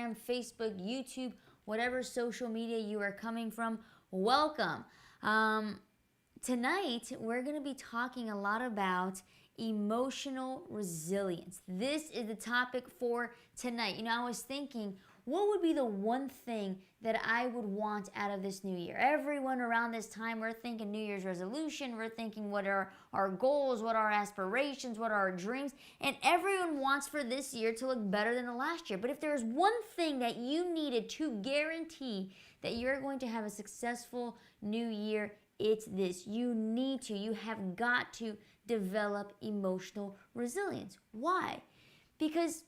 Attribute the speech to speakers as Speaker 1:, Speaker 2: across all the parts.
Speaker 1: Instagram, Facebook, YouTube, whatever social media you are coming from. Welcome. Tonight, we're going to be talking a lot about emotional resilience. This is the topic for tonight. I was thinking, what would be the one thing that I would want out of this new year? Everyone around this time, we're thinking New Year's resolution. We're thinking what are our goals, what are our aspirations, what are our dreams. And everyone wants for this year to look better than the last year. But if there's one thing that you needed to guarantee that you're going to have a successful new year, it's this. You have got to develop emotional resilience. Why? Because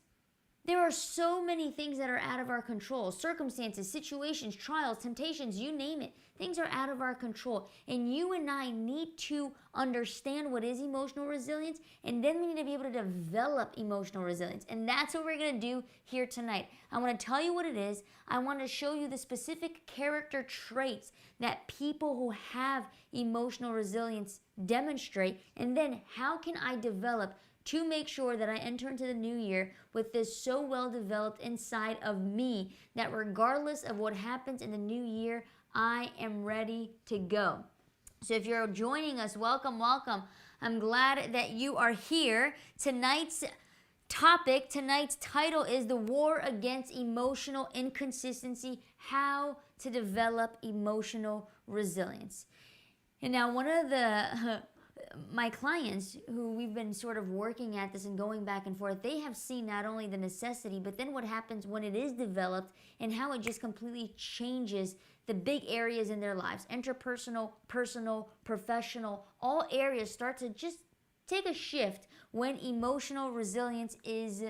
Speaker 1: there are so many things that are out of our control. Circumstances, situations, trials, temptations, you name it. Things are out of our control. And you and I need to understand what is emotional resilience, and then we need to be able to develop emotional resilience. And that's what we're going to do here tonight. I want to tell you what it is. I want to show you the specific character traits that people who have emotional resilience demonstrate, and then how can I develop to make sure that I enter into the new year with this so well developed inside of me that regardless of what happens in the new year, I am ready to go. So if you're joining us, welcome, welcome. I'm glad that you are here. Tonight's title is The War Against Emotional Inconsistency, How to Develop Emotional Resilience. And now one of my clients who we've been sort of working at this and going back and forth, they have seen not only the necessity, but then what happens when it is developed and how it just completely changes the big areas in their lives. Interpersonal, personal, professional, all areas start to just take a shift when emotional resilience is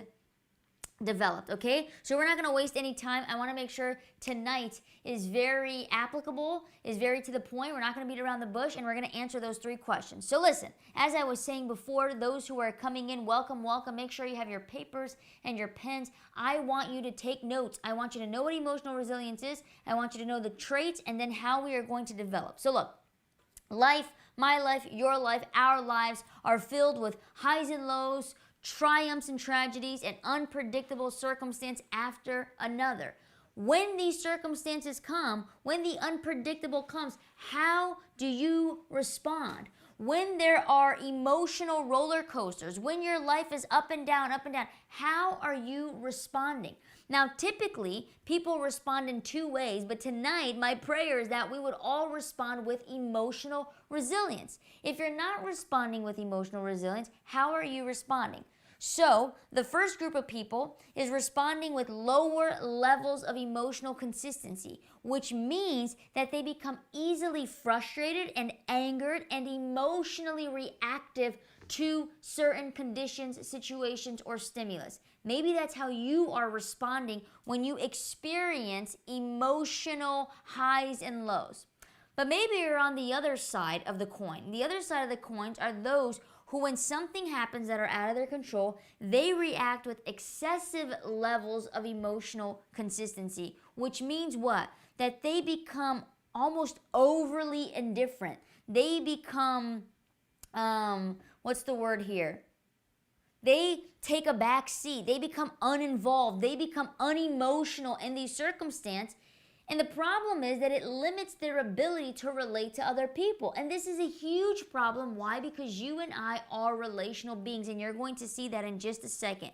Speaker 1: developed, okay? So we're not going to waste any time. I want to make sure tonight is very applicable, is very to the point. We're not going to beat around the bush, and we're going to answer those 3 questions. So listen, as I was saying before, those who are coming in, welcome, welcome. Make sure you have your papers and your pens. I want you to take notes. I want you to know what emotional resilience is. I want you to know the traits and then how we are going to develop. So look, life, my life, your life, our lives are filled with highs and lows, triumphs and tragedies, and unpredictable circumstance after another. When these circumstances come, when the unpredictable comes, how do you respond? When there are emotional roller coasters, when your life is up and down, how are you responding? Now, typically, people respond in 2 ways, but tonight, my prayer is that we would all respond with emotional resilience. If you're not responding with emotional resilience, how are you responding? So, the first group of people is responding with lower levels of emotional consistency, which means that they become easily frustrated and angered and emotionally reactive to certain conditions, situations, or stimulus. Maybe that's how you are responding when you experience emotional highs and lows. But maybe you're on the other side of the coin. The other side of the coins are those who, when something happens that are out of their control, they react with excessive levels of emotional consistency, which means what? That they become almost overly indifferent. They become, what's the word here? They take a back seat. They become uninvolved. They become unemotional in these circumstances. And the problem is that it limits their ability to relate to other people. And this is a huge problem. Why? Because you and I are relational beings, and you're going to see that in just a second.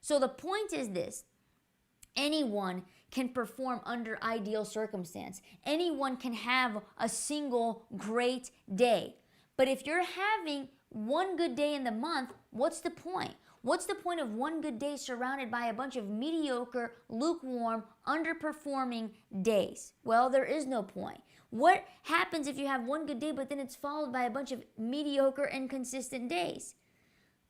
Speaker 1: So the point is this. Anyone can perform under ideal circumstance. Anyone can have a single great day. But if you're having one good day in the month, what's the point? What's the point of one good day surrounded by a bunch of mediocre, lukewarm, underperforming days? Well, there is no point. What happens if you have one good day, but then it's followed by a bunch of mediocre, inconsistent days?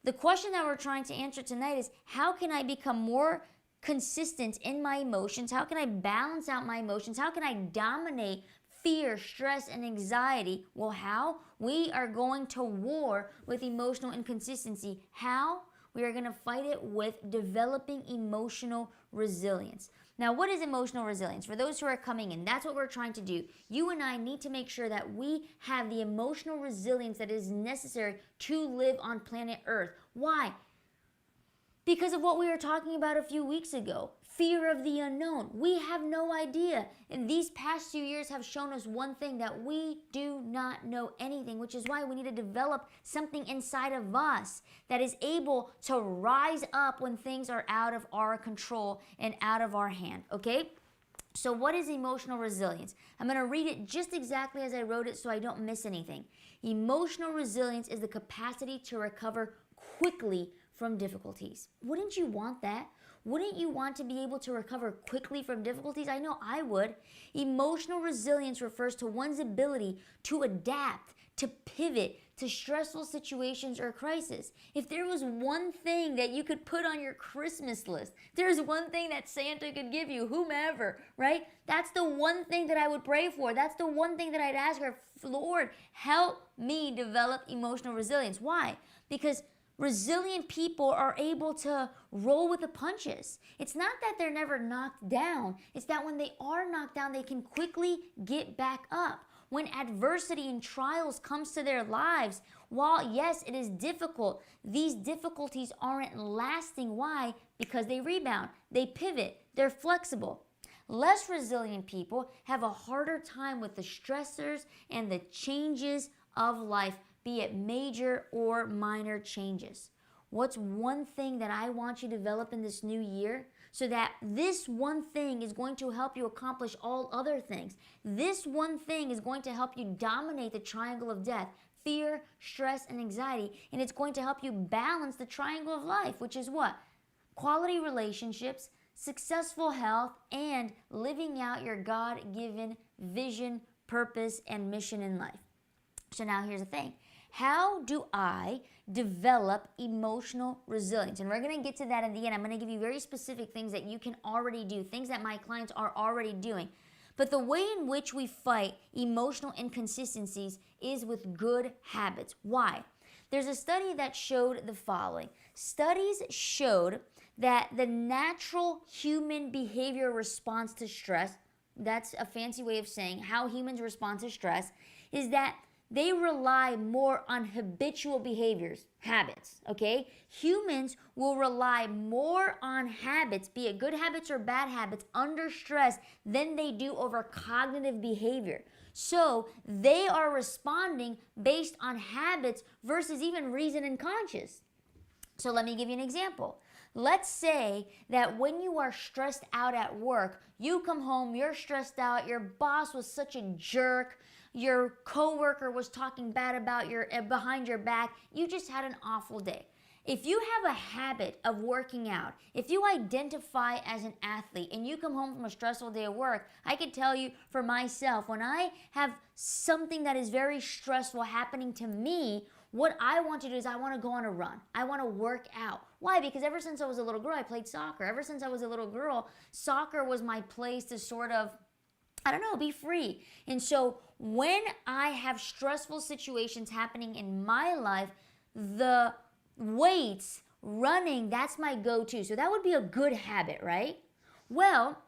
Speaker 1: The question that we're trying to answer tonight is, how can I become more consistent in my emotions? How can I balance out my emotions? How can I dominate fear, stress, and anxiety? Well, how? We are going to war with emotional inconsistency. How? We are going to fight it with developing emotional resilience. Now, what is emotional resilience? For those who are coming in, that's what we're trying to do. You and I need to make sure that we have the emotional resilience that is necessary to live on planet Earth. Why? Because of what we were talking about a few weeks ago, fear of the unknown. We have no idea. And these past few years have shown us one thing, that we do not know anything, which is why we need to develop something inside of us that is able to rise up when things are out of our control and out of our hand, okay? So what is emotional resilience? I'm going to read it just exactly as I wrote it so I don't miss anything. Emotional resilience is the capacity to recover quickly from difficulties. Wouldn't you want that? Wouldn't you want to be able to recover quickly from difficulties? I know I would. Emotional resilience refers to one's ability to adapt, to pivot to stressful situations or crisis. If there was one thing that you could put on your Christmas list, there's one thing that Santa could give you, whomever, right? That's the one thing that I would pray for. That's the one thing that I'd ask her, Lord, help me develop emotional resilience. Why? Because resilient people are able to roll with the punches. It's not that they're never knocked down. It's that when they are knocked down, they can quickly get back up. When adversity and trials comes to their lives, while yes, it is difficult, these difficulties aren't lasting. Why? Because they rebound, they pivot, they're flexible. Less resilient people have a harder time with the stressors and the changes of life, be it major or minor changes. What's one thing that I want you to develop in this new year, so that this one thing is going to help you accomplish all other things? This one thing is going to help you dominate the triangle of death: fear, stress, and anxiety. And it's going to help you balance the triangle of life, which is what? Quality relationships, successful health, and living out your God-given vision, purpose, and mission in life. So now here's the thing. How do I develop emotional resilience? And we're going to get to that in the end. I'm going to give you very specific things that you can already do, things that my clients are already doing. But the way in which we fight emotional inconsistencies is with good habits. Why? There's a study that showed the following. Studies showed that the natural human behavior response to stress, that's a fancy way of saying how humans respond to stress, is that they rely more on habitual behaviors, habits, okay? Humans will rely more on habits, be it good habits or bad habits, under stress than they do over cognitive behavior. So they are responding based on habits versus even reason and conscious. So let me give you an example. Let's say that when you are stressed out at work, you come home, you're stressed out, your boss was such a jerk, your coworker was talking bad about your behind your back, you just had an awful day. If you have a habit of working out, if you identify as an athlete and you come home from a stressful day of work, I can tell you for myself, when I have something that is very stressful happening to me, what I want to do is I want to go on a run. I want to work out. Why? Because ever since I was a little girl, I played soccer. Ever since I was a little girl, soccer was my place to sort of, I don't know, be free. And so when I have stressful situations happening in my life, the weights, running, that's my go-to. So that would be a good habit, right? Well,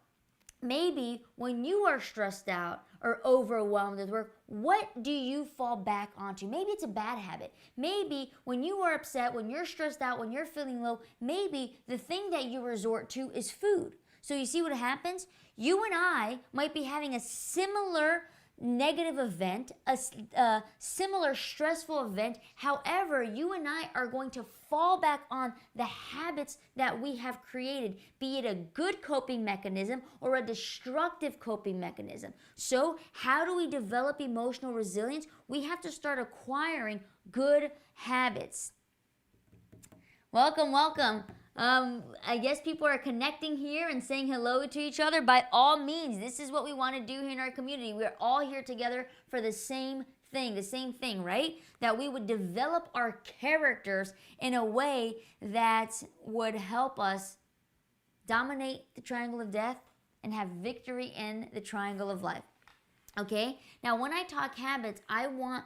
Speaker 1: maybe when you are stressed out or overwhelmed with work, what do you fall back onto? Maybe it's a bad habit. Maybe when you are upset, when you're stressed out, when you're feeling low, maybe the thing that you resort to is food. So you see what happens? You and I might be having a similar negative event, a similar stressful event. However, you and I are going to fall back on the habits that we have created, be it a good coping mechanism or a destructive coping mechanism. So how do we develop emotional resilience? We have to start acquiring good habits. Welcome, welcome. I guess people are connecting here and saying hello to each other. By all means, this is what we want to do here in our community. We're all here together for the same thing, right? That we would develop our characters in a way that would help us dominate the triangle of death and have victory in the triangle of life. Okay? Now, when I talk habits, I want,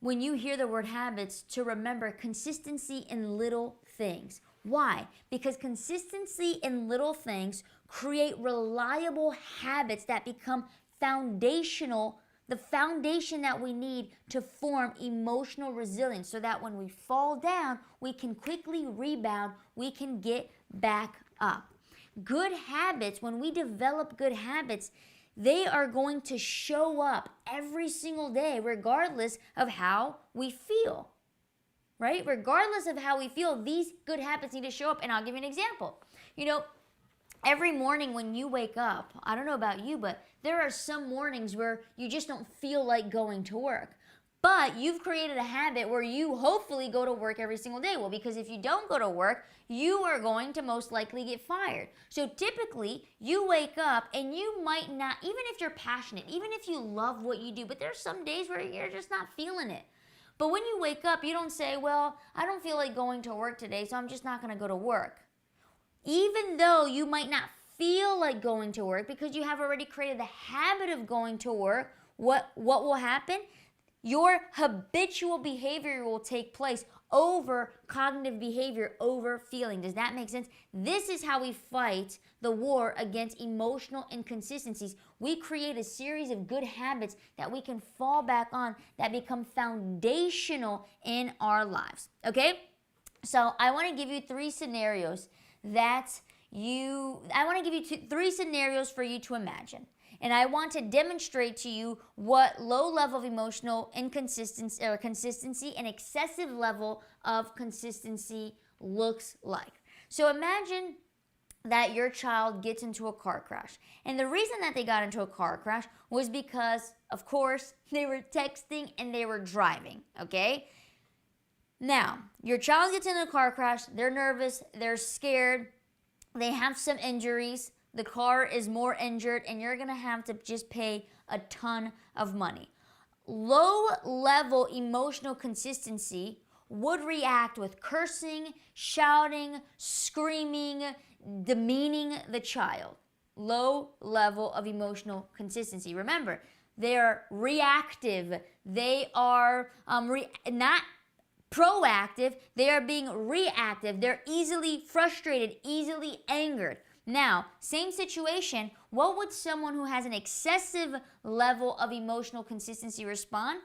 Speaker 1: when you hear the word habits, to remember consistency in little things. Why? Because consistency in little things create reliable habits that become foundational the foundation that we need to form emotional resilience so that when we fall down, we can quickly rebound, we can get back up. Good habits, when we develop good habits, they are going to show up every single day regardless of how we feel, right? Regardless of how we feel, these good habits need to show up. And I'll give you an example. Every morning when you wake up, I don't know about you, but there are some mornings where you just don't feel like going to work. But you've created a habit where you hopefully go to work every single day. Well, because if you don't go to work, you are going to most likely get fired. So typically, you wake up and you might not, even if you're passionate, even if you love what you do, but there's some days where you're just not feeling it. But when you wake up, you don't say, well, I don't feel like going to work today, so I'm just not going to go to work. Even though you might not feel like going to work because you have already created the habit of going to work, what will happen? Your habitual behavior will take place over cognitive behavior, over feeling. Does that make sense? This is how we fight the war against emotional inconsistencies. We create a series of good habits that we can fall back on that become foundational in our lives. Okay? So I want to give you three scenarios three scenarios for you to imagine. And I want to demonstrate to you what low level of emotional inconsistency or consistency and excessive level of consistency looks like. So imagine that your child gets into a car crash. And the reason that they got into a car crash was because, of course, they were texting and they were driving, okay? Now, your child gets in a car crash, they're nervous, they're scared, they have some injuries, the car is more injured, and you're going to have to just pay a ton of money. Low-level emotional consistency would react with cursing, shouting, screaming, demeaning the child. Low level of emotional consistency. Remember, they're reactive. They are not proactive, they are being reactive. They're easily frustrated, easily angered. Now, same situation, what would someone who has an excessive level of emotional consistency respond?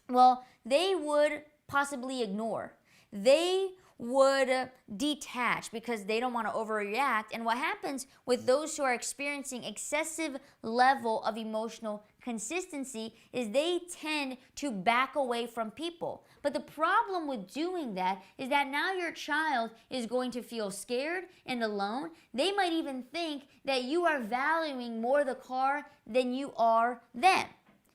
Speaker 1: Well, they would possibly ignore. They would detach because they don't want to overreact. And what happens with those who are experiencing excessive level of emotional consistency is they tend to back away from people. But the problem with doing that is that now your child is going to feel scared and alone. They might even think that you are valuing more the car than you are them.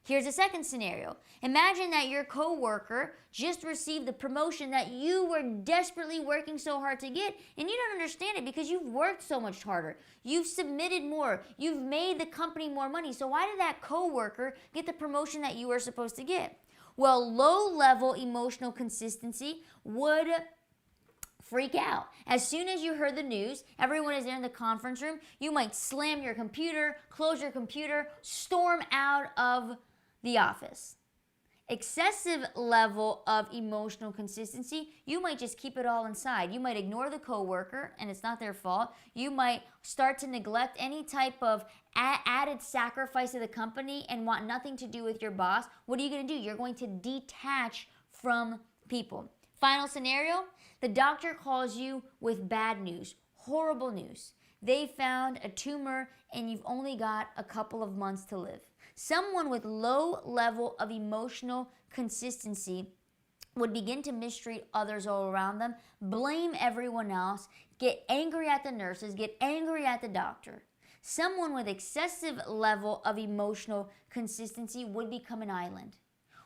Speaker 1: Here's a second scenario. Imagine that your coworker just received the promotion that you were desperately working so hard to get, and you don't understand it because you've worked so much harder. You've submitted more. You've made the company more money. So why did that coworker get the promotion that you were supposed to get? Well, low-level emotional consistency would freak out. As soon as you heard the news, everyone is there in the conference room, you might slam your computer, close your computer, storm out of the office. Excessive level of emotional consistency, you might just keep it all inside. You might ignore the coworker, and it's not their fault. You might start to neglect any type of added sacrifice of the company and want nothing to do with your boss. What are you going to do? You're going to detach from people. Final scenario, the doctor calls you with bad news, horrible news. They found a tumor and you've only got a couple of months to live. Someone with low level of emotional consistency would begin to mistreat others all around them, blame everyone else, get angry at the nurses, get angry at the doctor. Someone with excessive level of emotional consistency would become an island,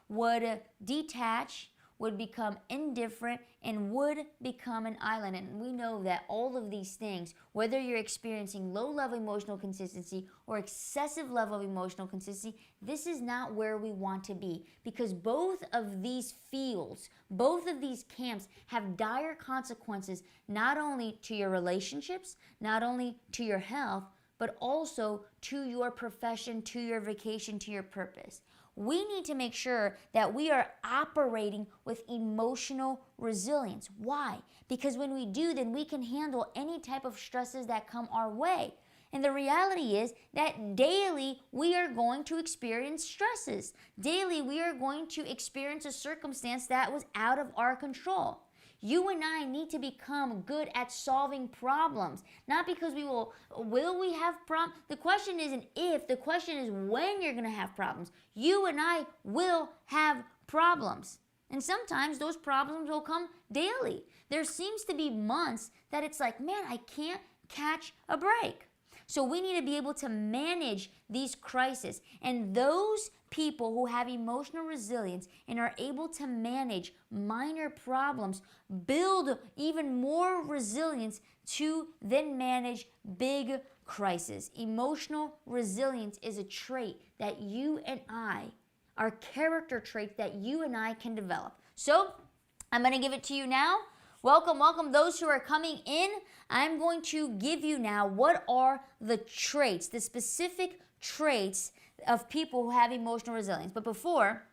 Speaker 1: would detach, would become indifferent, and would become an island. And we know that all of these things, whether you're experiencing low-level emotional consistency or excessive level of emotional consistency, this is not where we want to be, because both of these fields, both of these camps have dire consequences, not only to your relationships, not only to your health, but also to your profession, to your vocation, to your purpose. We need to make sure that we are operating with emotional resilience. Why? Because when we do, then we can handle any type of stresses that come our way. And the reality is that daily we are going to experience stresses. Daily we are going to experience a circumstance that was out of our control. You and I need to become good at solving problems. Not because will we have problems? The question isn't if, the question is when you're going to have problems. You and I will have problems. And sometimes those problems will come daily. There seems to be months that it's like, man, I can't catch a break. So we need to be able to manage these crises. And those people who have emotional resilience and are able to manage minor problems build even more resilience to then manage big crises. Emotional resilience is a trait that you and I, are character traits that you and I can develop. So I'm going to give it to you now. Welcome, welcome those who are coming in. I'm going to give you now what are the traits, the specific traits of people who have emotional resilience. But before,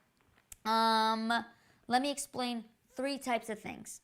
Speaker 1: let me explain 3 types of things.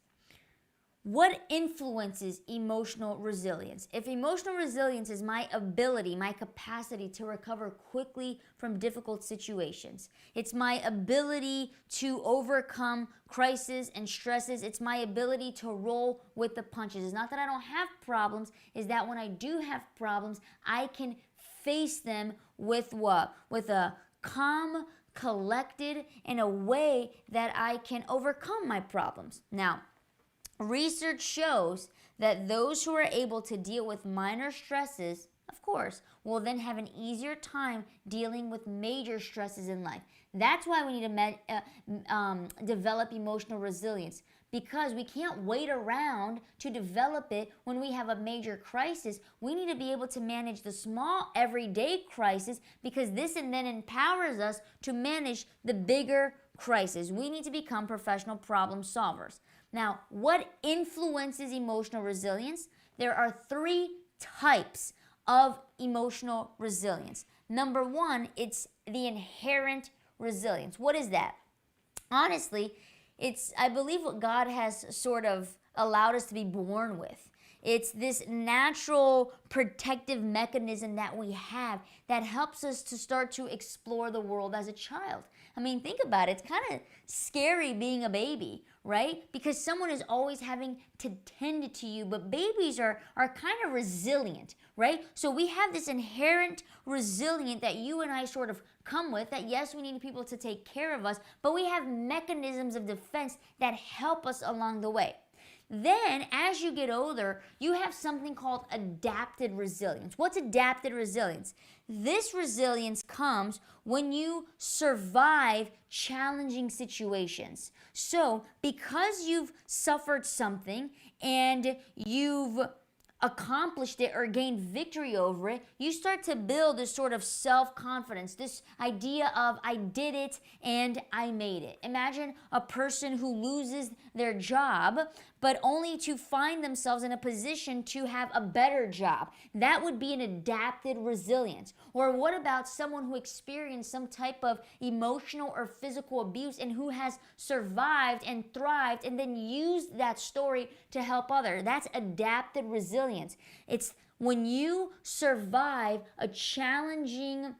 Speaker 1: What influences emotional resilience? If emotional resilience is my ability, my capacity to recover quickly from difficult situations, it's my ability to overcome crises and stresses, it's my ability to roll with the punches. It's not that I don't have problems, it's that when I do have problems, I can face them with what? With a calm, collected, in a way that I can overcome my problems. Now, research shows that those who are able to deal with minor stresses, of course, will then have an easier time dealing with major stresses in life. That's why we need to develop emotional resilience, because we can't wait around to develop it when we have a major crisis. We need to be able to manage the small everyday crisis, because this and then empowers us to manage the bigger crisis. We need to become professional problem solvers. Now, what influences emotional resilience? There are 3 types of emotional resilience. Number 1, it's the inherent resilience. What is that? Honestly, it's, I believe, what God has sort of allowed us to be born with. It's this natural protective mechanism that we have that helps us to start to explore the world as a child. I mean, think about it. It's kind of scary being a baby, right? Because someone is always having to tend to you, but babies are kind of resilient, right? So we have this inherent resilience that you and I sort of come with, that yes, we need people to take care of us, but we have mechanisms of defense that help us along the way. Then, as you get older, you have something called adapted resilience. What's adapted resilience? This resilience comes when you survive challenging situations. So, because you've suffered something and you've accomplished it or gained victory over it, you start to build this sort of self-confidence, this idea of I did it and I made it. Imagine a person who loses their job, but only to find themselves in a position to have a better job. That would be an adapted resilience. Or what about someone who experienced some type of emotional or physical abuse and who has survived and thrived and then used that story to help others? That's adapted resilience. It's when you survive a challenging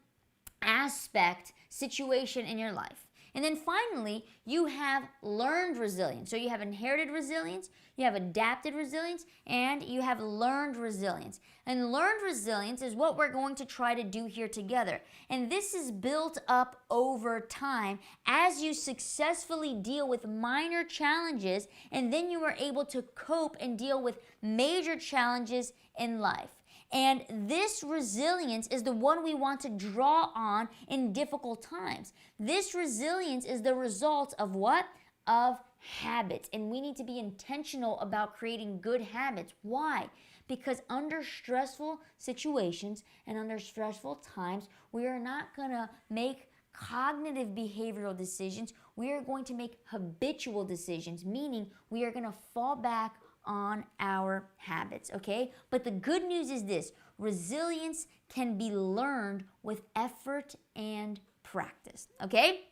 Speaker 1: situation in your life. And then finally, you have learned resilience. So you have inherited resilience, you have adapted resilience, and you have learned resilience. And learned resilience is what we're going to try to do here together. And this is built up over time as you successfully deal with minor challenges, and then you are able to cope and deal with major challenges in life. And this resilience is the one we want to draw on in difficult times. This resilience is the result of what? Of habits. And we need to be intentional about creating good habits. Why? Because under stressful situations and under stressful times, we are not going to make cognitive behavioral decisions. We are going to make habitual decisions, meaning we are going to fall back on our habits, okay? But the good news is this: resilience can be learned with effort and practice, okay?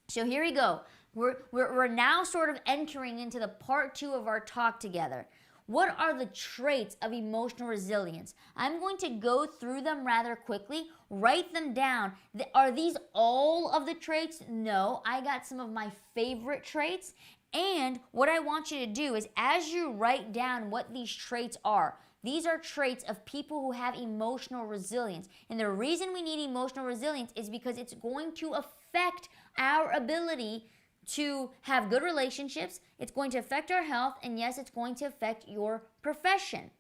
Speaker 1: So here we go. We're now sort of entering into the part 2 of our talk together. What are the traits of emotional resilience? I'm going to go through them rather quickly, write them down. Are these all of the traits? No, I got some of my favorite traits. And what I want you to do is, as you write down what these traits are, these are traits of people who have emotional resilience. And the reason we need emotional resilience is because it's going to affect our ability to have good relationships. It's going to affect our health. And yes, it's going to affect your profession.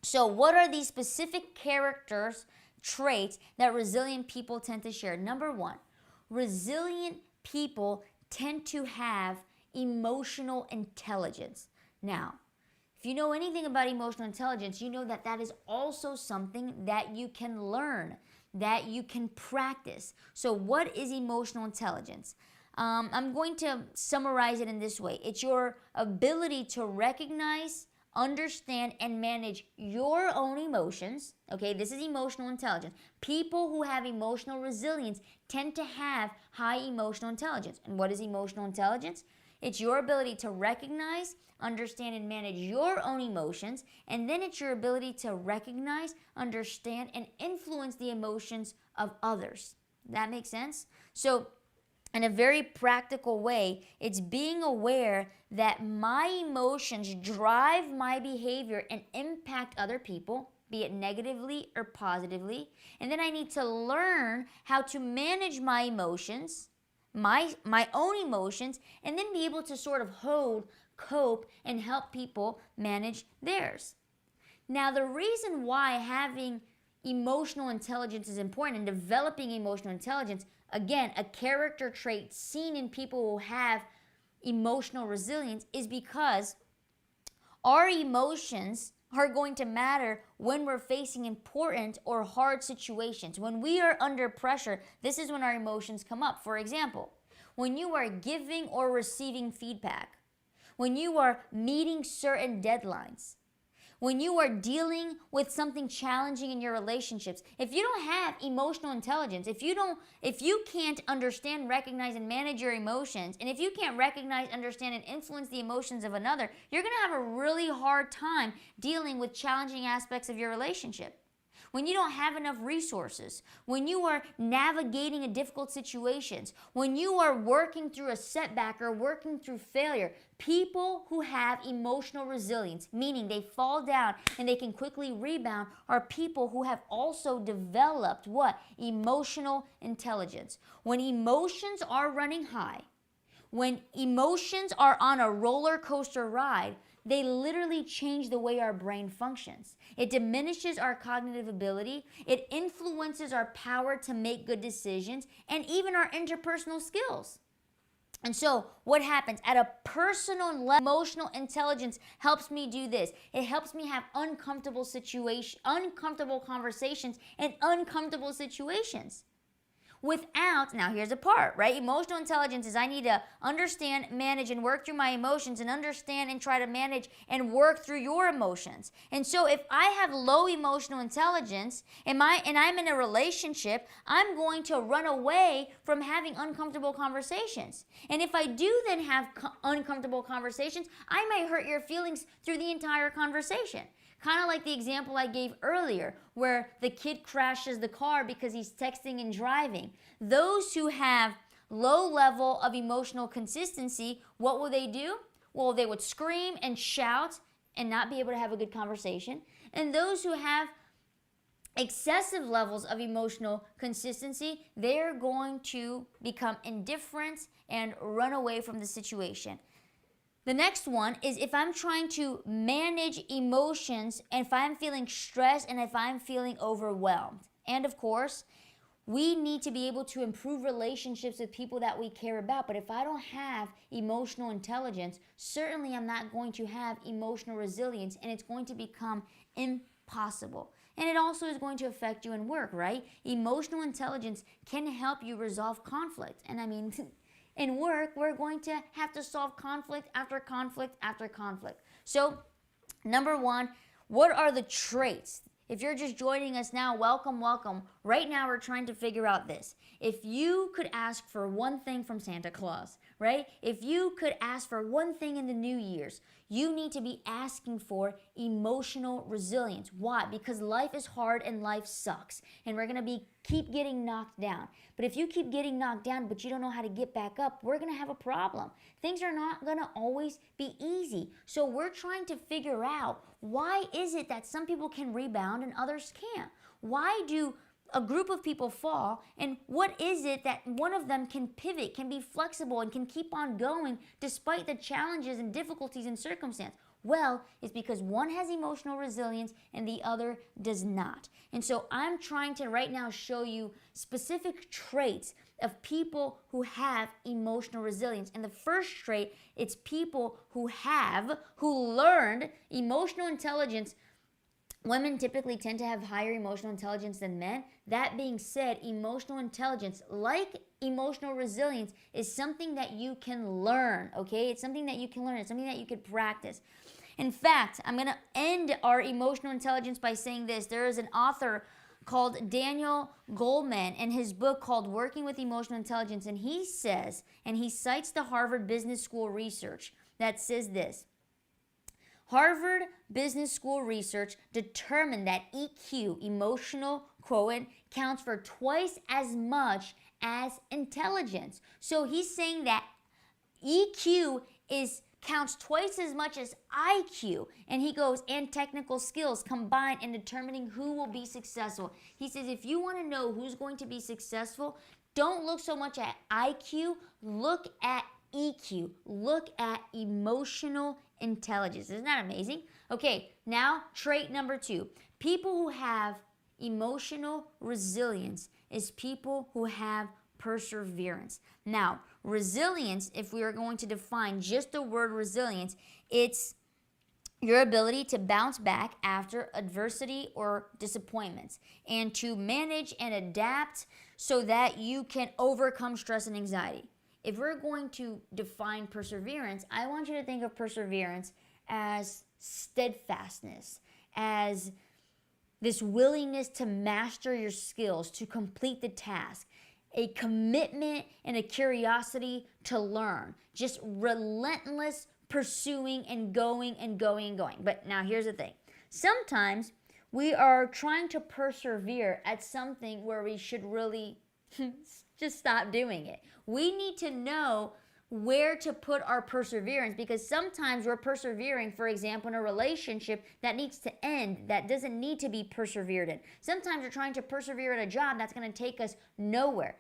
Speaker 1: So what are these specific characters, traits that resilient people tend to share? Number one, resilient people tend to have emotional intelligence. Now, if you know anything about emotional intelligence, you know that that is also something that you can learn, that you can practice. So what is emotional intelligence? I'm going to summarize it in this way. It's your ability to recognize, understand, and manage your own emotions. Okay, this is emotional intelligence. People who have emotional resilience tend to have high emotional intelligence. And what is emotional intelligence? It's your ability to recognize, understand, and manage your own emotions, and then it's your ability to recognize, understand, and influence the emotions of others. That makes sense? So, in a very practical way, it's being aware that my emotions drive my behavior and impact other people, be it negatively or positively. And then I need to learn how to manage my emotions, my own emotions, and then be able to sort of cope, and help people manage theirs. Now, the reason why having emotional intelligence is important and developing emotional intelligence, again, a character trait seen in people who have emotional resilience, is because our emotions are going to matter when we're facing important or hard situations. When we are under pressure, this is when our emotions come up. For example, when you are giving or receiving feedback, when you are meeting certain deadlines, when you are dealing with something challenging in your relationships, if you don't have emotional intelligence, if you can't understand, recognize, and manage your emotions, and if you can't recognize, understand, and influence the emotions of another, you're going to have a really hard time dealing with challenging aspects of your relationship. When you don't have enough resources, when you are navigating a difficult situations, when you are working through a setback or working through failure, people who have emotional resilience, meaning they fall down and they can quickly rebound, are people who have also developed what? Emotional intelligence. When emotions are running high, when emotions are on a roller coaster ride, they literally change the way our brain functions. It diminishes our cognitive ability. It influences our power to make good decisions and even our interpersonal skills. And so what happens at a personal level, emotional intelligence helps me do this. It helps me have uncomfortable conversations and uncomfortable situations. Now here's the part, right? Emotional intelligence is I need to understand, manage, and work through my emotions, and understand and try to manage and work through your emotions. And so if I have low emotional intelligence and I'm in a relationship, I'm going to run away from having uncomfortable conversations. And if I do then have uncomfortable conversations, I might hurt your feelings through the entire conversation. Kind of like the example I gave earlier, where the kid crashes the car because he's texting and driving. Those who have low level of emotional consistency, what will they do? Well, they would scream and shout and not be able to have a good conversation. And those who have excessive levels of emotional consistency, they're going to become indifferent and run away from the situation. The next one is if I'm trying to manage emotions, and if I'm feeling stressed, and if I'm feeling overwhelmed. And of course, we need to be able to improve relationships with people that we care about. But if I don't have emotional intelligence, certainly I'm not going to have emotional resilience, and it's going to become impossible. And it also is going to affect you in work, right? Emotional intelligence can help you resolve conflict. And I mean, in work, we're going to have to solve conflict after conflict after conflict. So, number one, what are the traits? If you're just joining us now, welcome, welcome. Right now, we're trying to figure out this. If you could ask for one thing from Santa Claus, right? If you could ask for one thing in the New Year's, you need to be asking for emotional resilience. Why? Because life is hard and life sucks. And we're going to keep getting knocked down. But if you keep getting knocked down but you don't know how to get back up, we're going to have a problem. Things are not going to always be easy. So we're trying to figure out, why is it that some people can rebound and others can't? Why do a group of people fall, and what is it that one of them can pivot, can be flexible, and can keep on going despite the challenges and difficulties and circumstance? Well, it's because one has emotional resilience and the other does not. And so I'm trying to right now show you specific traits of people who have emotional resilience. And the first trait, it's people who learned emotional intelligence. Women typically tend to have higher emotional intelligence than men. That being said, emotional intelligence, like emotional resilience, is something that you can learn, okay? It's something that you can learn. It's something that you could practice. In fact, I'm going to end our emotional intelligence by saying this. There is an author called Daniel Goleman in his book called Working with Emotional Intelligence, and he says, and he cites the Harvard Business School research that says this: Harvard Business School research determined that EQ, emotional quotient, counts for twice as much as intelligence. So he's saying that EQ counts twice as much as IQ. And he goes, and technical skills combined in determining who will be successful. He says, if you want to know who's going to be successful, don't look so much at IQ, look at EQ. Look at emotional intelligence. Isn't that amazing? Okay, now trait number 2. People who have emotional resilience is people who have perseverance. Now, resilience, if we are going to define just the word resilience, it's your ability to bounce back after adversity or disappointments, and to manage and adapt so that you can overcome stress and anxiety. If we're going to define perseverance, I want you to think of perseverance as steadfastness, as this willingness to master your skills, to complete the task, a commitment and a curiosity to learn, just relentless pursuing and going and going and going. But now here's the thing. Sometimes we are trying to persevere at something where we should really just stop doing it. We need to know where to put our perseverance, because sometimes we're persevering, for example, in a relationship that needs to end, that doesn't need to be persevered in. Sometimes we're trying to persevere at a job that's going to take us nowhere.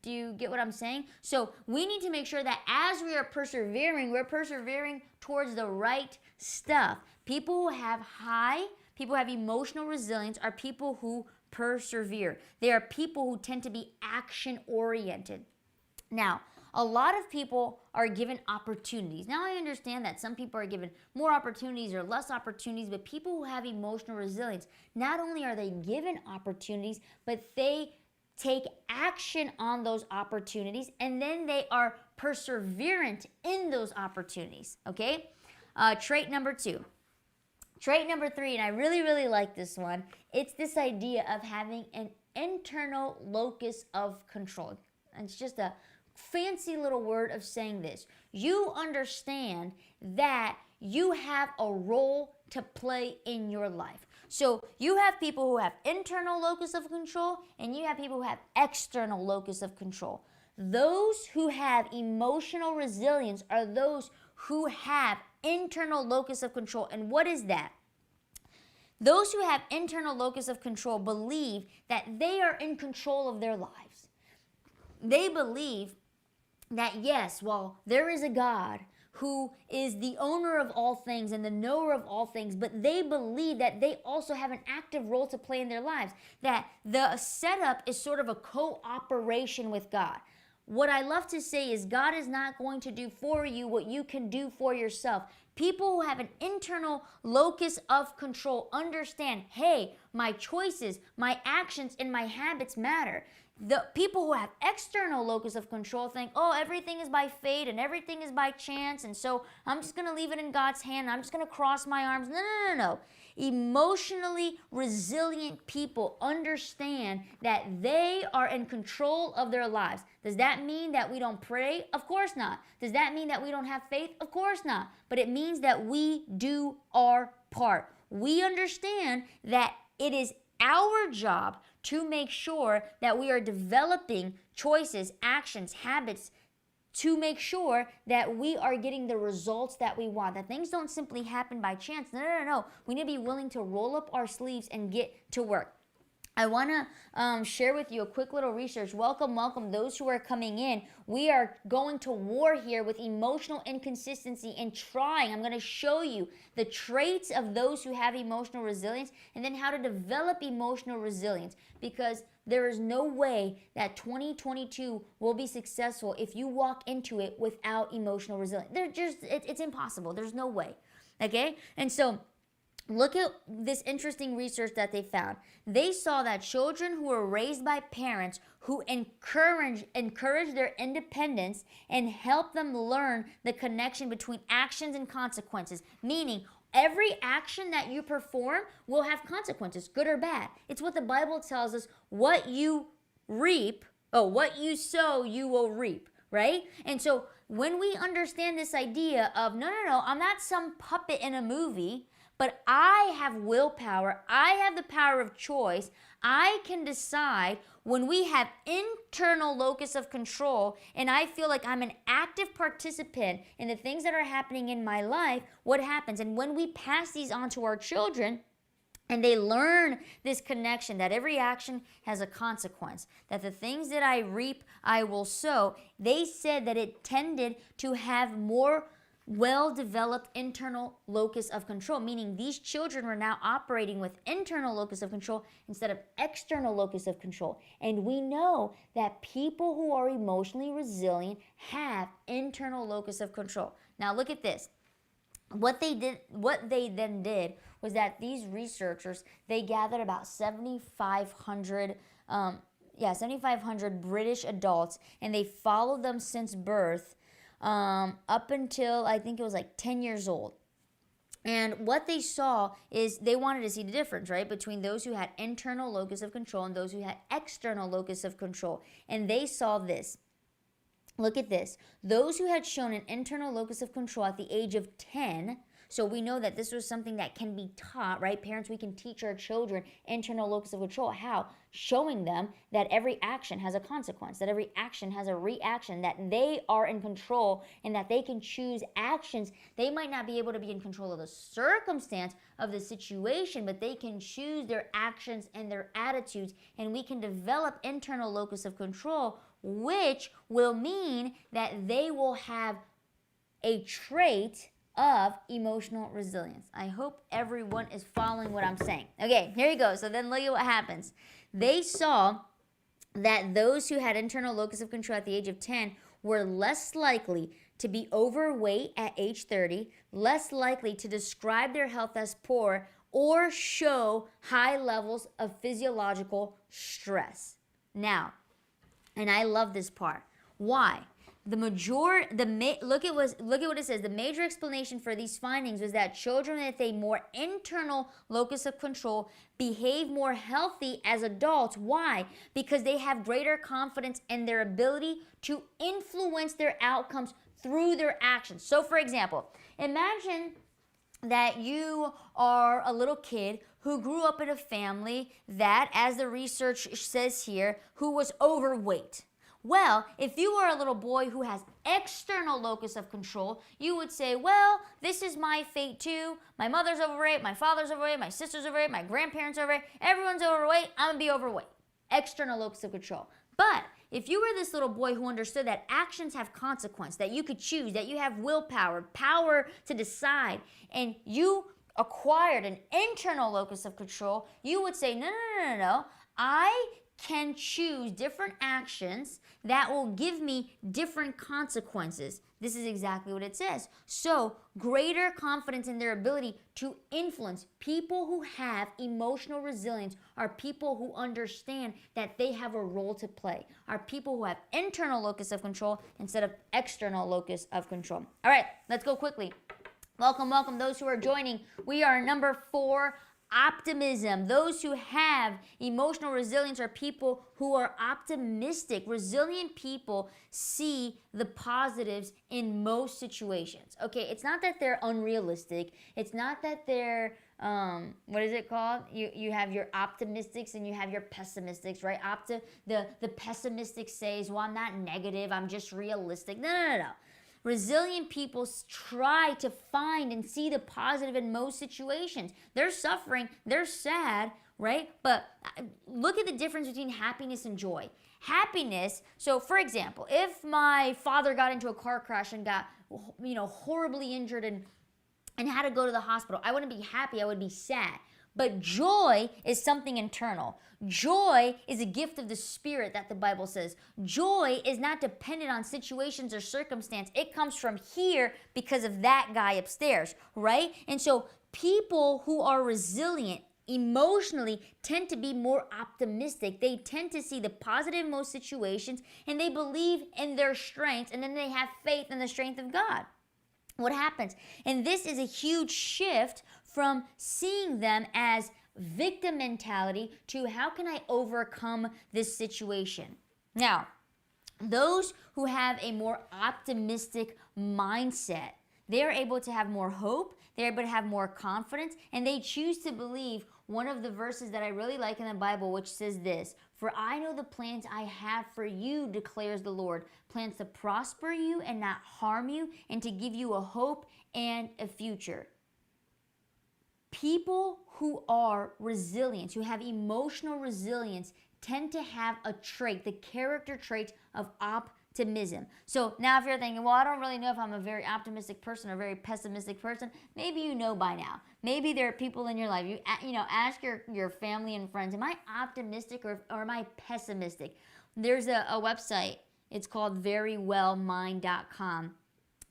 Speaker 1: Do you get what I'm saying? So we need to make sure that as we are persevering, we're persevering towards the right stuff. People who have emotional resilience are people who persevere. They are people who tend to be action-oriented. Now, a lot of people are given opportunities. Now, I understand that some people are given more opportunities or less opportunities, but people who have emotional resilience, not only are they given opportunities, but they take action on those opportunities, and then they are perseverant in those opportunities, okay? Trait number 2. Trait number 3, and I really, really like this one, it's this idea of having an internal locus of control. And it's just a fancy little word of saying this. You understand that you have a role to play in your life. So you have people who have internal locus of control, and you have people who have external locus of control. Those who have emotional resilience are those who have internal locus of control. And what is that? Those who have internal locus of control believe that they are in control of their lives. They believe that, yes, well, there is a God who is the owner of all things and the knower of all things, but they believe that they also have an active role to play in their lives, that the setup is sort of a cooperation with God. What I love to say is God is not going to do for you what you can do for yourself. People who have an internal locus of control understand, hey, my choices, my actions, and my habits matter. The people who have external locus of control think, oh, everything is by fate and everything is by chance, and so I'm just going to leave it in God's hand. I'm just going to cross my arms. No. Emotionally resilient people understand that they are in control of their lives. Does that mean that we don't pray? Of course not. Does that mean that we don't have faith? Of course not. But it means that we do our part. We understand that it is our job to make sure that we are developing choices, actions, habits to make sure that we are getting the results that we want, that things don't simply happen by chance. No. We need to be willing to roll up our sleeves and get to work. I want to share with you a quick little research. Welcome, those who are coming in. We are going to war here with emotional inconsistency and trying. I'm going to show you the traits of those who have emotional resilience and then how to develop emotional resilience, because there is no way that 2022 will be successful if you walk into it without emotional resilience. It's impossible. There's no way. Okay? And so look at this interesting research that they found. They saw that children who were raised by parents who encourage their independence and help them learn the connection between actions and consequences, meaning every action that you perform will have consequences, good or bad. It's what the Bible tells us. What you sow, you will reap, right? And so when we understand this idea of, no, I'm not some puppet in a movie, but I have willpower. I have the power of choice. I can decide. When we have internal locus of control and I feel like I'm an active participant in the things that are happening in my life, what happens? And when we pass these on to our children, and they learn this connection that every action has a consequence, that the things that I reap, I will sow, they said that it tended to have more well-developed internal locus of control, meaning these children were now operating with internal locus of control instead of external locus of control. And we know that people who are emotionally resilient have internal locus of control. Now look at this. What they then did was that these researchers, they gathered about 7,500 British adults, and they followed them since birth up until I think it was like 10 years old. And what they saw is they wanted to see the difference, right, between those who had internal locus of control and those who had external locus of control. And they saw this. Look at this. Those who had shown an internal locus of control at the age of 10, so we know that this was something that can be taught, right? Parents, we can teach our children internal locus of control. How? Showing them that every action has a consequence, that every action has a reaction, that they are in control and that they can choose actions. They might not be able to be in control of the circumstance of the situation, but they can choose their actions and their attitudes, and we can develop internal locus of control, which will mean that they will have a trait of emotional resilience. I hope everyone is following what I'm saying. Okay, here you go. So then look at what happens. They saw that those who had internal locus of control at the age of 10 were less likely to be overweight at age 30, less likely to describe their health as poor, or show high levels of physiological stress. Now, and I love this part. Why? Look at what it says. The major explanation for these findings was that children with a more internal locus of control behave more healthy as adults. Why? Because they have greater confidence in their ability to influence their outcomes through their actions. So for example, imagine that you are a little kid who grew up in a family that, as the research says here, who was overweight. Well, if you were a little boy who has external locus of control, you would say, well, this is my fate too. My mother's overweight, my father's overweight, my sister's overweight, my grandparents are overweight, everyone's overweight, I'm gonna be overweight. External locus of control. But if you were this little boy who understood that actions have consequence, that you could choose, that you have willpower, power to decide, and you acquired an internal locus of control, you would say, no. I can choose different actions that will give me different consequences. This is exactly what it says. So, greater confidence in their ability to influence. People who have emotional resilience are people who understand that they have a role to play, are people who have internal locus of control instead of external locus of control. All right, let's go quickly. Welcome, those who are joining. We are number 4 Optimism. Those who have emotional resilience are people who are optimistic. Resilient people see the positives in most situations. Okay, it's not that they're unrealistic. It's not that they're what is it called? You have your optimistics and you have your pessimistics, right? The pessimistic says, well, I'm not negative, I'm just realistic. No. Resilient people try to find and see the positive in most situations. They're suffering, they're sad, right? But look at the difference between happiness and joy. Happiness, so for example, if my father got into a car crash and got, horribly injured and had to go to the hospital, I wouldn't be happy, I would be sad. But joy is something internal. Joy is a gift of the Spirit that the Bible says. Joy is not dependent on situations or circumstance. It comes from here because of that guy upstairs, right? And so people who are resilient emotionally tend to be more optimistic. They tend to see the positive in most situations, and they believe in their strengths, and then they have faith in the strength of God. What happens? And this is a huge shift from seeing them as victim mentality to how can I overcome this situation? Now, those who have a more optimistic mindset, they're able to have more hope, they're able to have more confidence, and they choose to believe one of the verses that I really like in the Bible, which says this: "For I know the plans I have for you, declares the Lord, plans to prosper you and not harm you, and to give you a hope and a future." People who are resilient, who have emotional resilience, tend to have a trait, the character trait of optimism. So now if you're thinking, well, I don't really know if I'm a very optimistic person or a very pessimistic person, maybe you know by now. Maybe there are people in your life, ask your family and friends, am I optimistic or am I pessimistic? There's a website, it's called verywellmind.com.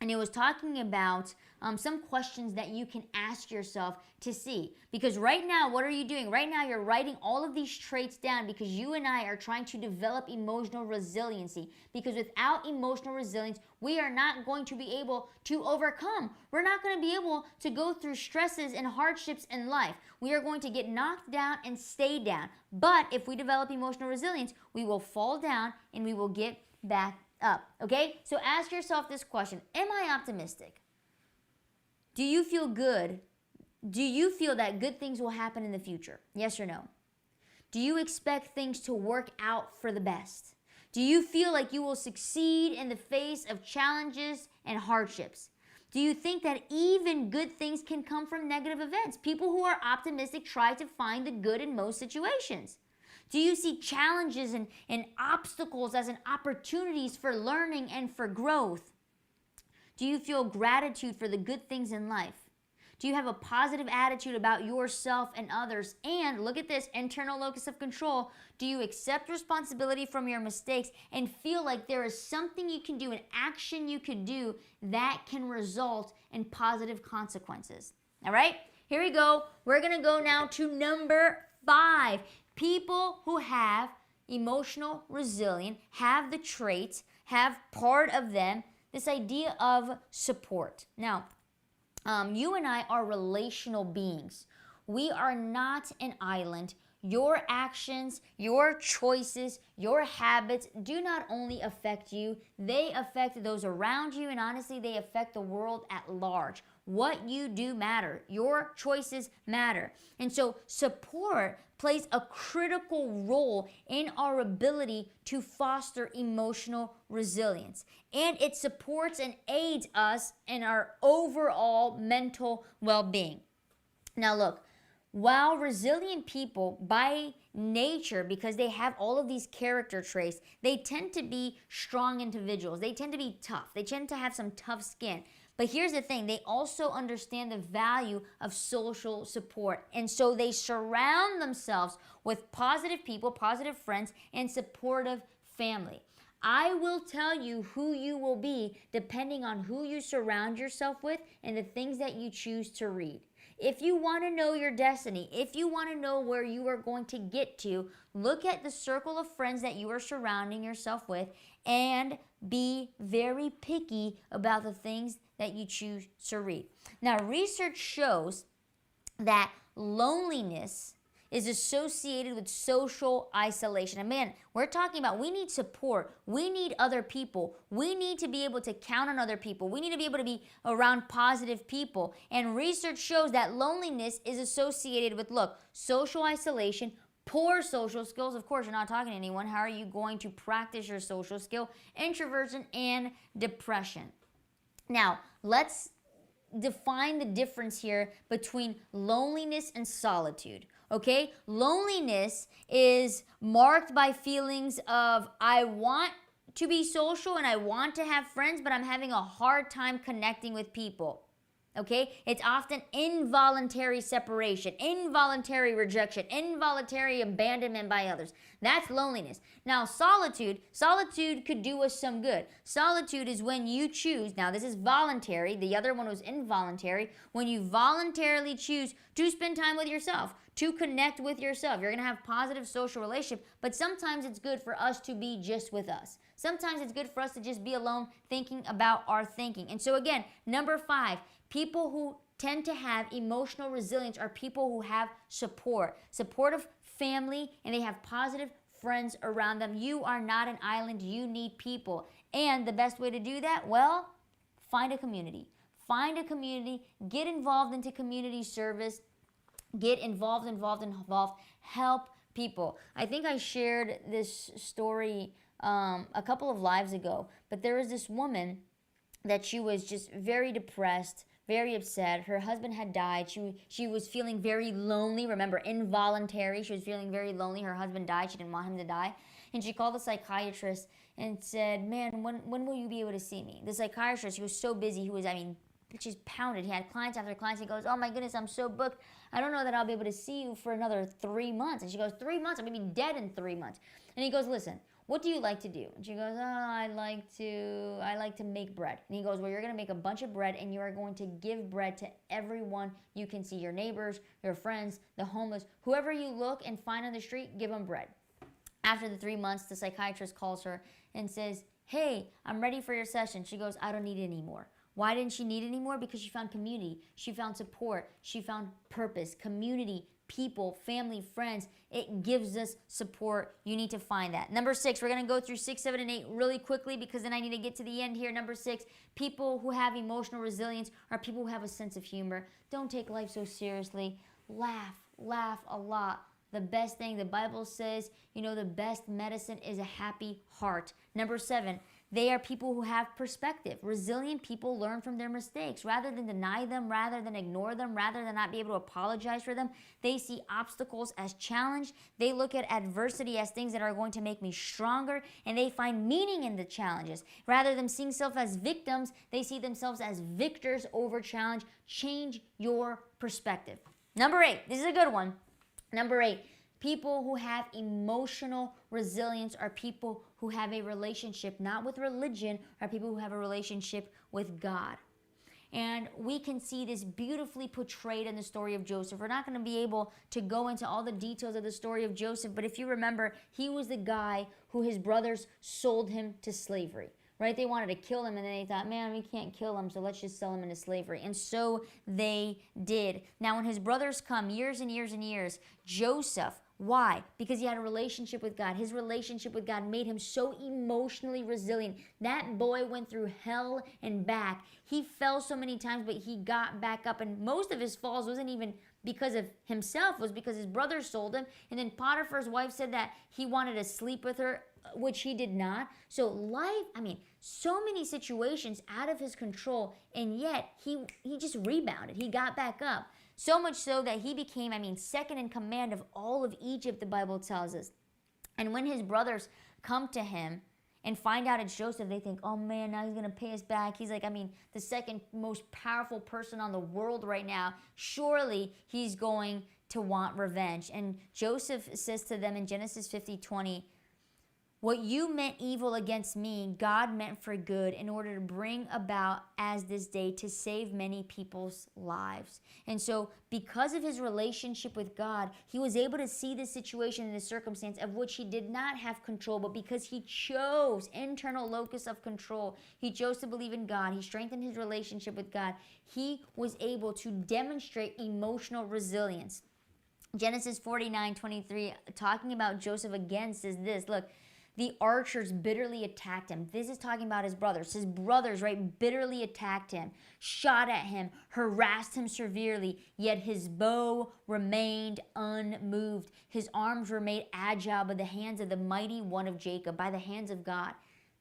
Speaker 1: And it was talking about some questions that you can ask yourself to see. Because right now, what are you doing? Right now, you're writing all of these traits down because you and I are trying to develop emotional resiliency. Because without emotional resilience, we are not going to be able to overcome. We're not going to be able to go through stresses and hardships in life. We are going to get knocked down and stay down. But if we develop emotional resilience, we will fall down and we will get back up. Okay? So ask yourself this question: am I optimistic? Do you feel good? Do you feel that good things will happen in the future? Yes or no? Do you expect things to work out for the best? Do you feel like you will succeed in the face of challenges and hardships? Do you think that even good things can come from negative events? People who are optimistic try to find the good in most situations. Do you see challenges and obstacles as an opportunities for learning and for growth? Do you feel gratitude for the good things in life? Do you have a positive attitude about yourself and others? And look at this, internal locus of control. Do you accept responsibility from your mistakes and feel like there is something you can do, an action you could do that can result in positive consequences? All right, here we go. We're going to go now to number 5. People who have emotional resilience have the traits, have part of them, this idea of support. Now, you and I are relational beings. We are not an island. Your actions, your choices, your habits do not only affect you, they affect those around you, and honestly, they affect the world at large. What you do matter. Your choices matter. And so support plays a critical role in our ability to foster emotional resilience. And it supports and aids us in our overall mental well-being. Now look, while resilient people by nature, because they have all of these character traits, they tend to be strong individuals. They tend to be tough. They tend to have some tough skin. But here's the thing, they also understand the value of social support. And so they surround themselves with positive people, positive friends, and supportive family. I will tell you who you will be depending on who you surround yourself with and the things that you choose to read. If you want to know your destiny, if you want to know where you are going to get to, look at the circle of friends that you are surrounding yourself with and be very picky about the things that you choose to read. Now, research shows that loneliness is associated with social isolation. And man, we're talking about we need support. We need other people. We need to be able to count on other people. We need to be able to be around positive people. And research shows that loneliness is associated with, look, social isolation, poor social skills. Of course, you're not talking to anyone. How are you going to practice your social skill? Introversion and depression. Now, let's define the difference here between loneliness and solitude. Okay? Loneliness is marked by feelings of I want to be social and I want to have friends, but I'm having a hard time connecting with people. Okay? It's often involuntary separation, involuntary rejection, involuntary abandonment by others. That's loneliness. Now, solitude could do us some good. Solitude is when you choose, now this is voluntary, the other one was involuntary, when you voluntarily choose to spend time with yourself, to connect with yourself. You're going to have positive social relationship, but sometimes it's good for us to be just with us. Sometimes it's good for us to just be alone thinking about our thinking. And so again, number 5, people who tend to have emotional resilience are people who have support, supportive family, and they have positive friends around them. You are not an island. You need people. And the best way to do that, well, find a community. Find a community. Get involved into community service. Get involved. Help people. I think I shared this story a couple of lives ago, but there was this woman that she was just very depressed, very upset. Her husband had died. She was feeling very lonely. Remember, involuntary. She was feeling very lonely. Her husband died. She didn't want him to die. And she called the psychiatrist and said, man, when will you be able to see me? The psychiatrist, he was so busy. He was, just pounded. He had clients after clients. He goes, oh my goodness, I'm so booked. I don't know that I'll be able to see you for another 3 months. And she goes, 3 months? I'm going to be dead in 3 months. And he goes, listen, what do you like to do? And she goes, I like to make bread. And he goes, well, you're going to make a bunch of bread and you are going to give bread to everyone you can see, your neighbors, your friends, the homeless, whoever you look and find on the street, give them bread. After the 3 months, the psychiatrist calls her and says, hey, I'm ready for your session. She goes, I don't need it anymore. Why didn't she need it anymore? Because she found community. She found support. She found purpose, community, people, family, friends. It gives us support. You need to find that. Number 6, we're going to go through 6, 7, and 8 really quickly because then I need to get to the end here. Number 6, people who have emotional resilience are people who have a sense of humor. Don't take life so seriously. Laugh a lot. The best thing, the Bible says, the best medicine is a happy heart. Number 7, they are people who have perspective. Resilient people learn from their mistakes. Rather than deny them, rather than ignore them, rather than not be able to apologize for them, they see obstacles as challenge. They look at adversity as things that are going to make me stronger, and they find meaning in the challenges. Rather than seeing themselves as victims, they see themselves as victors over challenge. Change your perspective. Number 8, this is a good one. Number 8, people who have emotional resilience are people who have a relationship, not with religion, are people who have a relationship with God. And we can see this beautifully portrayed in the story of Joseph. We're not going to be able to go into all the details of the story of Joseph, but if you remember, he was the guy who his brothers sold him to slavery. Right? They wanted to kill him, and then they thought, man, we can't kill him, so let's just sell him into slavery. And so they did. Now, when his brothers come, years and years and years, Joseph, why? Because he had a relationship with God. His relationship with God made him so emotionally resilient. That boy went through hell and back. He fell so many times, but he got back up. And most of his falls wasn't even because of himself, it was because his brothers sold him. And then Potiphar's wife said that he wanted to sleep with her, which he did not. So so many situations out of his control, and yet he just rebounded. He got back up. So much so that he became, second in command of all of Egypt, the Bible tells us. And when his brothers come to him and find out it's Joseph, they think, oh man, now he's going to pay us back. He's like, the second most powerful person on the world right now. Surely he's going to want revenge. And Joseph says to them in Genesis 50:20, What you meant evil against me, God meant for good in order to bring about as this day to save many people's lives. And so because of his relationship with God, he was able to see the situation and the circumstance of which he did not have control, but because he chose internal locus of control, he chose to believe in God, he strengthened his relationship with God, he was able to demonstrate emotional resilience. Genesis 49:23, talking about Joseph again, says this, look, the archers bitterly attacked him. This is talking about his brothers. His brothers, right, bitterly attacked him, shot at him, harassed him severely, yet his bow remained unmoved. His arms were made agile by the hands of the mighty one of Jacob, by the hands of God.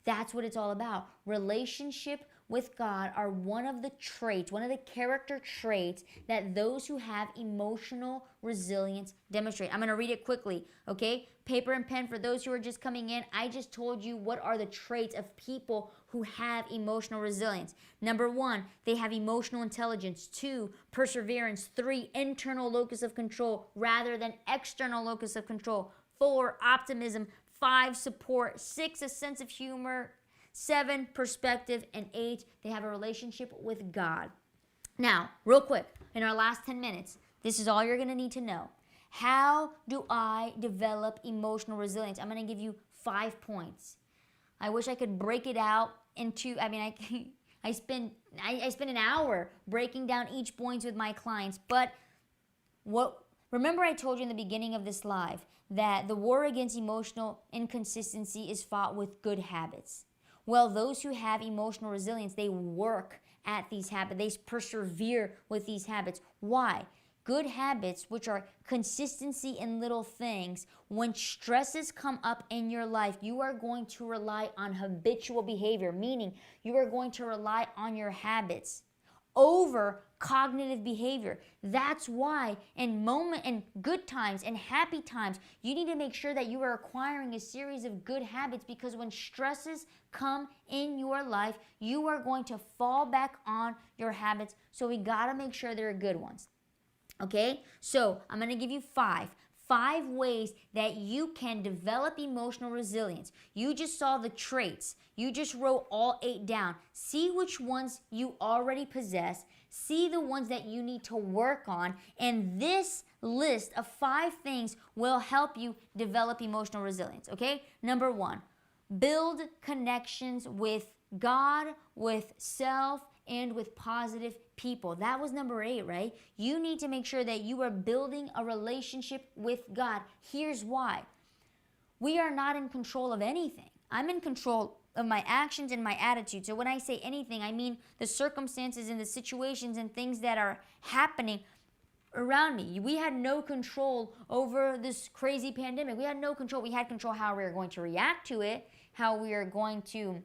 Speaker 1: That's what it's all about. Relationship with God are one of the traits, one of the character traits that those who have emotional resilience demonstrate. I'm going to read it quickly, okay? Paper and pen for those who are just coming in. I just told you what are the traits of people who have emotional resilience. Number 1, they have emotional intelligence. 2, perseverance. 3, internal locus of control rather than external locus of control. 4, optimism. 5, support. 6, a sense of humor. 7, perspective. And 8, they have a relationship with God. Now, real quick, in our last 10 minutes, this is all you're going to need to know. How do I develop emotional resilience? I'm going to give you 5 points. I wish I could break it out into, I spend an hour breaking down each point with my clients, but remember I told you in the beginning of this live that the war against emotional inconsistency is fought with good habits. Well, those who have emotional resilience, they work at these habits. They persevere with these habits. Why? Good habits, which are consistency in little things, when stresses come up in your life, you are going to rely on habitual behavior, meaning you are going to rely on your habits over cognitive behavior. That's why in good times and happy times, you need to make sure that you are acquiring a series of good habits, because when stresses come in your life, you are going to fall back on your habits. So we got to make sure they're good ones. Okay, so I'm going to give you 5 ways that you can develop emotional resilience. You just saw the traits. You just wrote all 8 down. See which ones you already possess. See the ones that you need to work on. And this list of 5 things will help you develop emotional resilience. Okay, number 1, build connections with God, with self, and with positive people. That was number 8, right? You need to make sure that you are building a relationship with God. Here's why. We are not in control of anything. I'm in control of my actions and my attitude. So when I say anything, I mean the circumstances and the situations and things that are happening around me. We had no control over this crazy pandemic. We had no control. We had control how we were going to react to it, how we are going to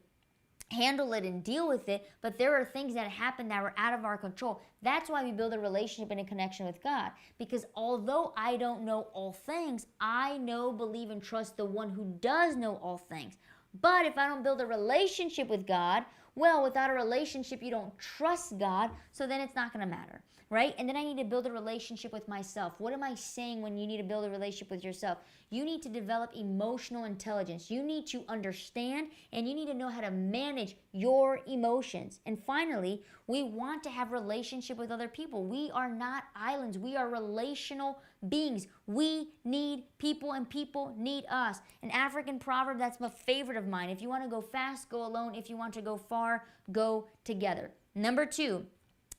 Speaker 1: handle it and deal with it, but there are things that happen that were out of our control. That's why we build a relationship and a connection with God, because although I don't know all things, I know, believe, and trust the one who does know all things. But if I don't build a relationship with God, well, without a relationship, you don't trust God, so then it's not going to matter, right? And then I need to build a relationship with myself. What am I saying when you need to build a relationship with yourself? You need to develop emotional intelligence. You need to understand, and you need to know how to manage your emotions. And finally, we want to have relationship with other people. We are not islands. We are relational beings. We need people, and people need us. An African proverb that's a favorite of mine: if you want to go fast, go alone. If you want to go far, go together. Number 2,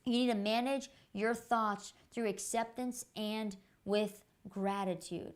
Speaker 1: you need to manage your thoughts through acceptance and with gratitude.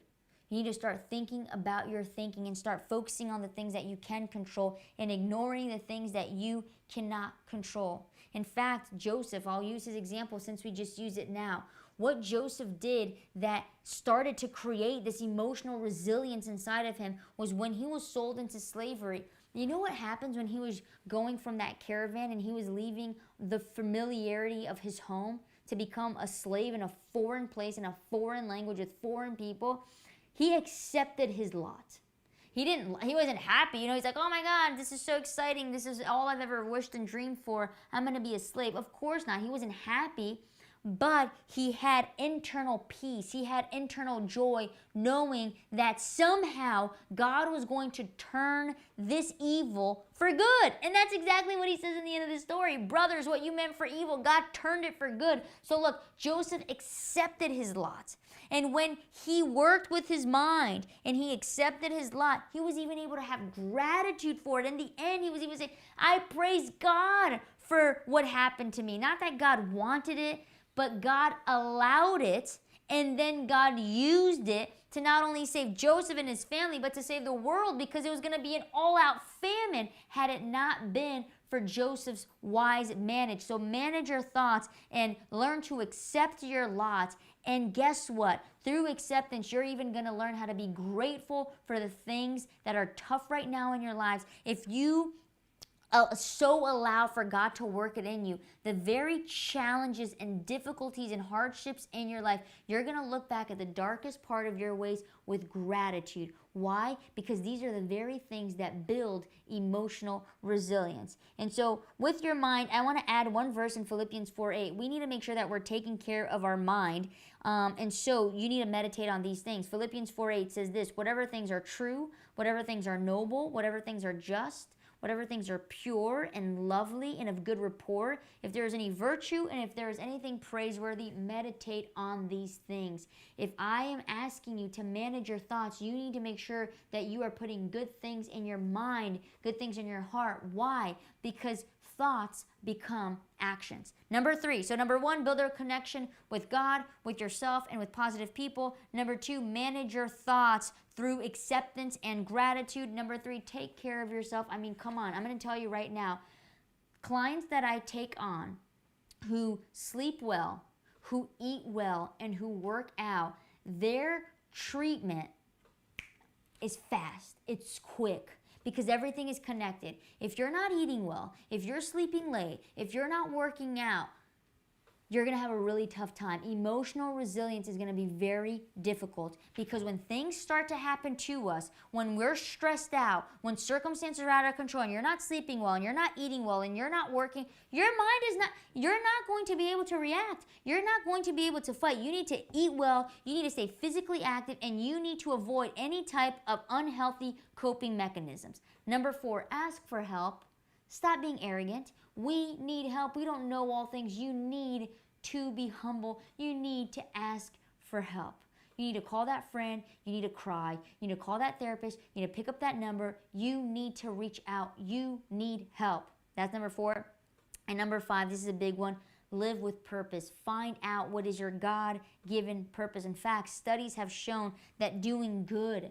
Speaker 1: You need to start thinking about your thinking and start focusing on the things that you can control and ignoring the things that you cannot control. In fact, Joseph, I'll use his example since we just use it now. What Joseph did that started to create this emotional resilience inside of him was when he was sold into slavery. You know what happens when he was going from that caravan and he was leaving the familiarity of his home to become a slave in a foreign place, in a foreign language with foreign people? He accepted his lot. He wasn't happy. He's like, oh my God, this is so exciting. This is all I've ever wished and dreamed for. I'm going to be a slave. Of course not. He wasn't happy. but he had internal peace. He had internal joy, knowing that somehow God was going to turn this evil for good. And that's exactly what he says in the end of the story. Brothers, what you meant for evil, God turned it for good. So look, Joseph accepted his lot. And when he worked with his mind and he accepted his lot, he was even able to have gratitude for it. In the end, he was even saying, I praise God for what happened to me. Not that God wanted it, but God allowed it, and then God used it to not only save Joseph and his family, but to save the world, because it was going to be an all-out famine had it not been for Joseph's wise manage. So manage your thoughts and learn to accept your lot. And guess what? Through acceptance, you're even going to learn how to be grateful for the things that are tough right now in your lives. If you so allow for God to work it in you, the very challenges and difficulties and hardships in your life, you're going to look back at the darkest part of your ways with gratitude. Why? Because these are the very things that build emotional resilience. And so with your mind, I want to add one verse in Philippians 4:8. We need to make sure that we're taking care of our mind. And so you need to meditate on these things. Philippians 4:8 says this: whatever things are true, whatever things are noble, whatever things are just, whatever things are pure and lovely and of good rapport, if there is any virtue and if there is anything praiseworthy, meditate on these things. If I am asking you to manage your thoughts, you need to make sure that you are putting good things in your mind, good things in your heart. Why? Because thoughts become actions. Number 3. So number 1, build a connection with God, with yourself, and with positive people. Number 2, manage your thoughts through acceptance and gratitude. Number 3, take care of yourself. I mean, come on. I'm going to tell you right now, clients that I take on who sleep well, who eat well, and who work out, their treatment is fast. It's quick. Because everything is connected. If you're not eating well, if you're sleeping late, if you're not working out, you're going to have a really tough time. Emotional resilience is going to be very difficult, because when things start to happen to us, when we're stressed out, when circumstances are out of control, and you're not sleeping well, and you're not eating well, and you're not working, you're not going to be able to react. You're not going to be able to fight. You need to eat well, you need to stay physically active, and you need to avoid any type of unhealthy coping mechanisms. Number 4, ask for help. Stop being arrogant. We need help. We don't know all things. You need to be humble. You need to ask for help. You need to call that friend. You need to cry. You need to call that therapist. You need to pick up that number. You need to reach out. You need help. That's number 4. And number 5, this is a big one. Live with purpose. Find out what is your God-given purpose. In fact, studies have shown that doing good,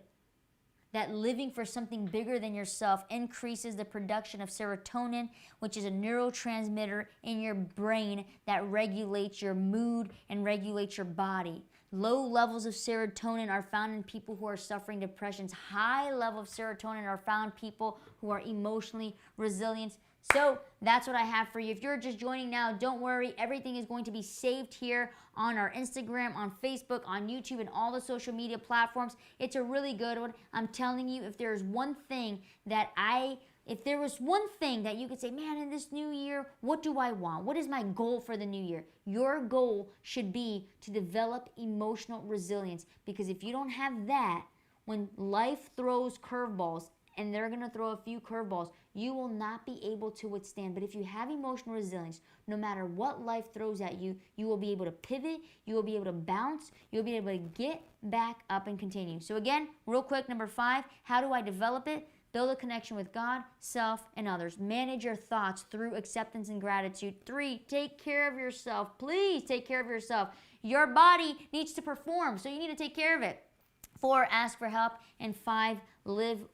Speaker 1: that living for something bigger than yourself, increases the production of serotonin, which is a neurotransmitter in your brain that regulates your mood and regulates your body. Low levels of serotonin are found in people who are suffering depressions. High levels of serotonin are found in people who are emotionally resilient. So that's what I have for you. If you're just joining now, don't worry. Everything is going to be saved here on our Instagram, on Facebook, on YouTube, and all the social media platforms. It's a really good one. I'm telling you, if there was one thing that you could say, man, in this new year, what do I want? What is my goal for the new year? Your goal should be to develop emotional resilience, because if you don't have that, when life throws curveballs, and they're going to throw a few curveballs, you will not be able to withstand. But if you have emotional resilience, no matter what life throws at you, you will be able to pivot, you will be able to bounce, you'll be able to get back up and continue. So again, real quick, number 5, how do I develop it? Build a connection with God, self, and others. Manage your thoughts through acceptance and gratitude. 3, take care of yourself. Please take care of yourself. Your body needs to perform, so you need to take care of it. 4, ask for help. And 5, live with